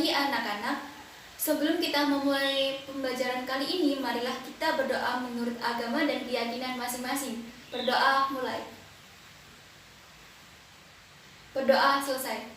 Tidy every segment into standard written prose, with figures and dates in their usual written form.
pagi anak-anak. Sebelum kita memulai pembelajaran kali ini, marilah kita berdoa menurut agama dan keyakinan masing-masing. Berdoa mulai. Berdoa selesai.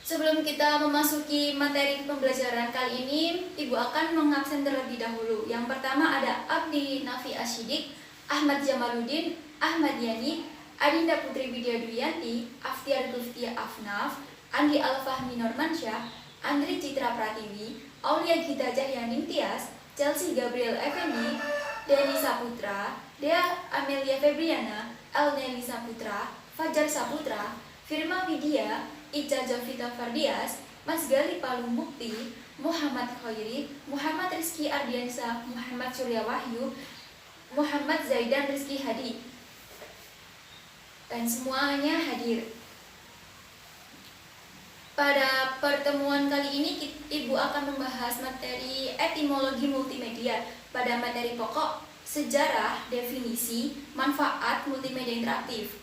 Sebelum kita memasuki materi pembelajaran kali ini, Ibu akan mengabsen terlebih dahulu. Yang pertama ada Abdi Nafi Asyidik, Ahmad Jamaluddin, Ahmad Yani, Adinda Putri Widya Duyanti, Aftiar Guftia Afnaf, Andi Al-Fahmi Normansyah, Andri Citra Pratiwi, Aulia Gita Cahyaning Tias, Chelsea Gabriel Effendi, Denny Saputra, Dea Amelia Febriana, Elneli Saputra, Fajar Saputra, Firma Widya, Ica Jovita Fardias, Mas Gali Palung Bukti, Muhammad Khairi, Muhammad Rizky Ardiansa, Muhammad Surya Wahyu, Muhammad Zaidan Rizky Hadi, dan semuanya hadir. Pada pertemuan kali ini, Ibu akan membahas materi etimologi multimedia. Pada materi pokok, sejarah, definisi, manfaat multimedia interaktif.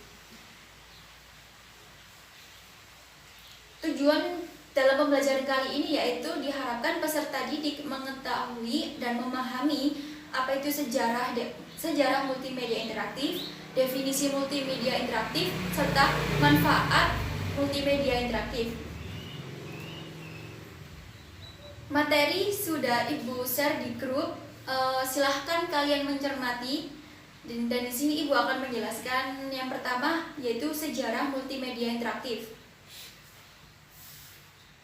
Tujuan dalam pembelajaran kali ini yaitu diharapkan peserta didik mengetahui dan memahami apa itu sejarah multimedia interaktif, definisi multimedia interaktif, serta manfaat multimedia interaktif. Materi sudah Ibu share di grup, silahkan kalian mencermati. Dan di sini Ibu akan menjelaskan yang pertama yaitu sejarah multimedia interaktif.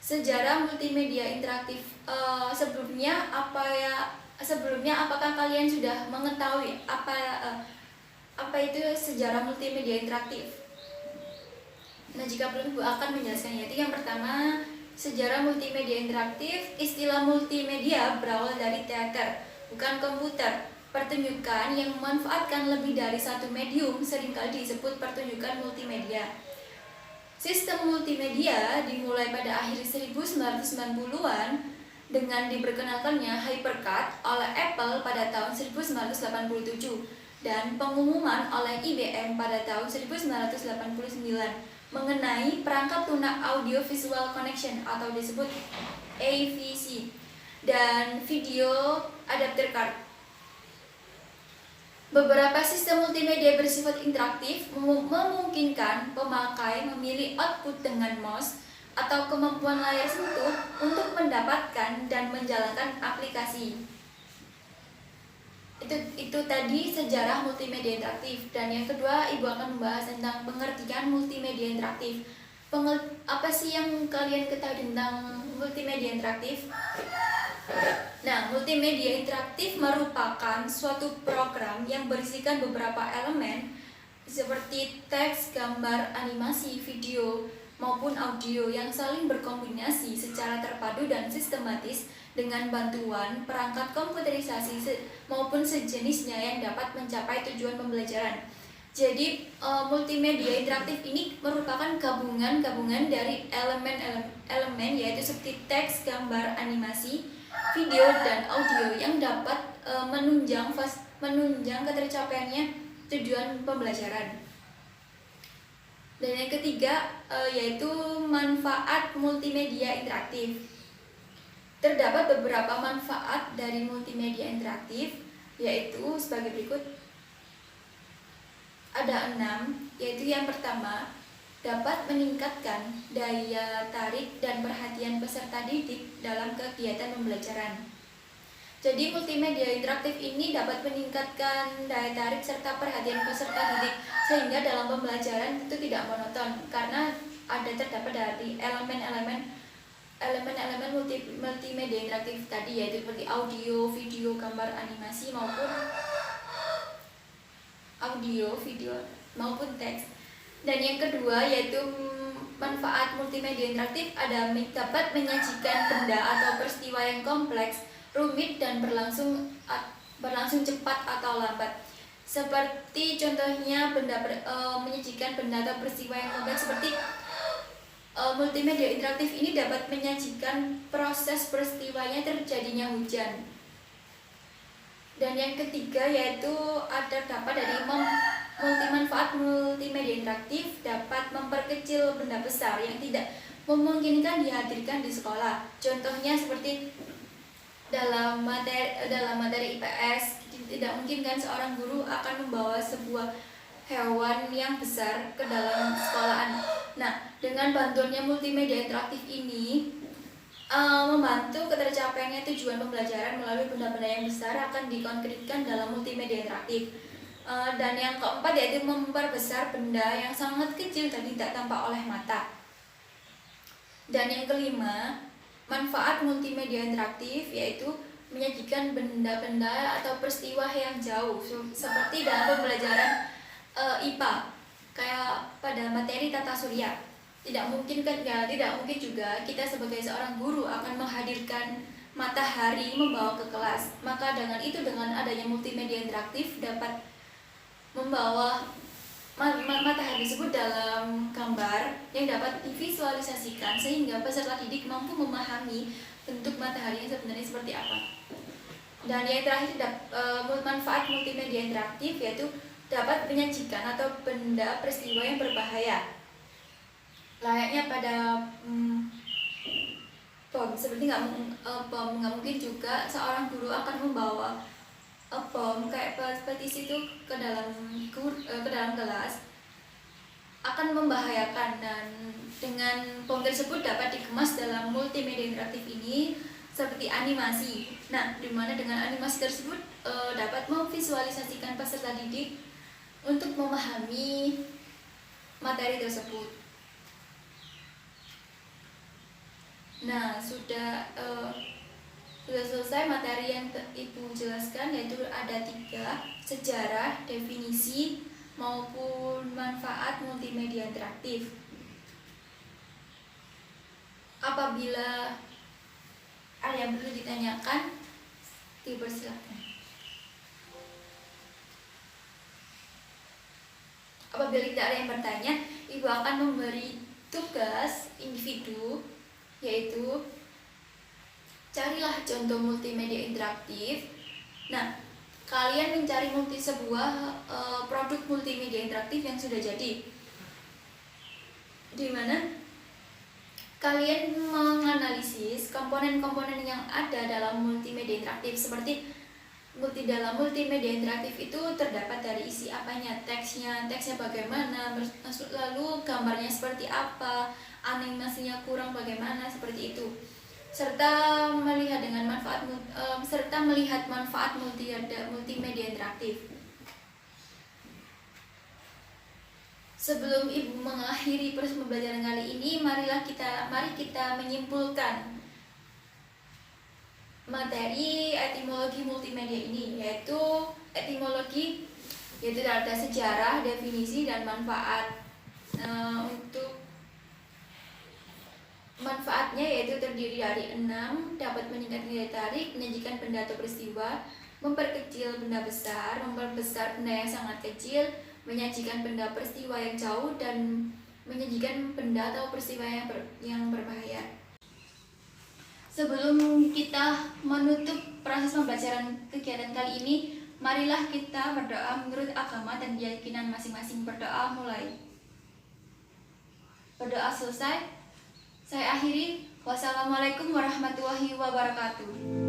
Sejarah multimedia interaktif, sebelumnya apakah kalian sudah mengetahui apa itu sejarah multimedia interaktif? Nah, jika belum, Ibu akan menjelaskan, yaitu yang pertama, sejarah multimedia interaktif. Istilah multimedia berawal dari teater, bukan komputer. Pertunjukan yang memanfaatkan lebih dari satu medium seringkali disebut pertunjukan multimedia. Sistem multimedia dimulai pada akhir 1990-an dengan diperkenalkannya HyperCard oleh Apple pada tahun 1987 dan pengumuman oleh IBM pada tahun 1989 mengenai perangkat lunak audio visual connection atau disebut AVC dan video adapter card. Beberapa sistem multimedia bersifat interaktif memungkinkan pemakai memilih output dengan mouse atau kemampuan layar sentuh untuk mendapatkan dan menjalankan aplikasi. Itu tadi sejarah multimedia interaktif. Dan yang kedua, Ibu akan membahas tentang pengertian multimedia interaktif. Apa sih yang kalian ketahui tentang multimedia interaktif? Nah, multimedia interaktif merupakan suatu program yang berisikan beberapa elemen seperti teks, gambar, animasi, video, maupun audio yang saling berkombinasi secara terpadu dan sistematis dengan bantuan perangkat komputerisasi maupun sejenisnya yang dapat mencapai tujuan pembelajaran. Jadi multimedia interaktif ini merupakan gabungan dari elemen yaitu seperti teks, gambar, animasi, video, dan audio yang dapat menunjang ketercapaiannya tujuan pembelajaran. Dan yang ketiga yaitu manfaat multimedia interaktif. Terdapat beberapa manfaat dari multimedia interaktif, yaitu sebagai berikut. Ada 6, yaitu yang pertama, dapat meningkatkan daya tarik dan perhatian peserta didik dalam kegiatan pembelajaran. Jadi multimedia interaktif ini dapat meningkatkan daya tarik serta perhatian peserta didik sehingga dalam pembelajaran itu tidak monoton karena terdapat dari elemen-elemen multimedia interaktif tadi, yaitu seperti audio, video, gambar, animasi maupun teks. Dan yang kedua yaitu manfaat multimedia interaktif dapat menyajikan benda atau peristiwa yang kompleks, rumit, dan berlangsung cepat atau lambat. Seperti contohnya menyajikan benda atau peristiwa yang kompleks seperti multimedia interaktif ini dapat menyajikan proses peristiwanya terjadinya hujan. Dan yang ketiga yaitu terdapat dari multimanfaat multimedia interaktif dapat memperkecil benda besar yang tidak memungkinkan dihadirkan di sekolah. Contohnya seperti dalam materi IPS, tidak mungkin kan seorang guru akan membawa sebuah hewan yang besar ke dalam sekolahan. Nah, dengan bantuannya multimedia interaktif ini membantu ketercapaiannya tujuan pembelajaran melalui benda-benda yang besar akan dikonkretkan dalam multimedia interaktif. Dan yang keempat yaitu memperbesar benda yang sangat kecil dan tidak tampak oleh mata. Dan yang kelima, manfaat multimedia interaktif yaitu menyajikan benda-benda atau peristiwa yang jauh, seperti dalam pembelajaran IPA, kayak pada materi tata surya. Tidak mungkin juga kita sebagai seorang guru akan menghadirkan matahari membawa ke kelas. Maka dengan adanya multimedia interaktif dapat membawa matahari tersebut dalam gambar yang dapat divisualisasikan sehingga peserta didik mampu memahami bentuk matahari yang sebenarnya seperti apa. Dan yang terakhir, manfaat multimedia interaktif yaitu dapat menyajikan atau benda peristiwa yang berbahaya, layaknya pada bom. Seperti nggak mungkin juga seorang guru akan membawa bom kayak petisi itu ke dalam kelas, akan membahayakan. Dan dengan bom tersebut dapat dikemas dalam multimedia interaktif ini seperti animasi. Nah, dimana dengan animasi tersebut dapat memvisualisasikan peserta didik untuk memahami materi tersebut. Nah, sudah selesai materi yang Ibu jelaskan, yaitu ada 3: sejarah, definisi, maupun manfaat multimedia interaktif. Apabila ada yang perlu ditanyakan, dipersilakan. Apabila tidak ada yang bertanya, Ibu akan memberi tugas individu, yaitu carilah contoh multimedia interaktif. Nah, kalian mencari sebuah produk multimedia interaktif yang sudah jadi, di mana kalian menganalisis komponen-komponen yang ada dalam multimedia interaktif. Seperti dalam multimedia interaktif itu terdapat dari isi apanya, teksnya bagaimana, lalu gambarnya seperti apa, animasinya kurang bagaimana, seperti itu. Serta melihat manfaat multimedia interaktif. Sebelum Ibu mengakhiri proses pembelajaran kali ini, mari kita menyimpulkan materi etimologi multimedia ini, yaitu etimologi yaitu ada sejarah, definisi, dan manfaat. Untuk manfaatnya yaitu terdiri dari 6: dapat meningkatkan daya tarik, menyajikan benda atau peristiwa, memperkecil benda besar, memperbesar benda yang sangat kecil, menyajikan benda peristiwa yang jauh, dan menyajikan benda atau peristiwa yang berbahaya. Sebelum kita menutup proses pembelajaran kegiatan kali ini, marilah kita berdoa menurut agama dan keyakinan masing-masing. Berdoa mulai. Berdoa selesai, saya akhiri. Wassalamualaikum warahmatullahi wabarakatuh.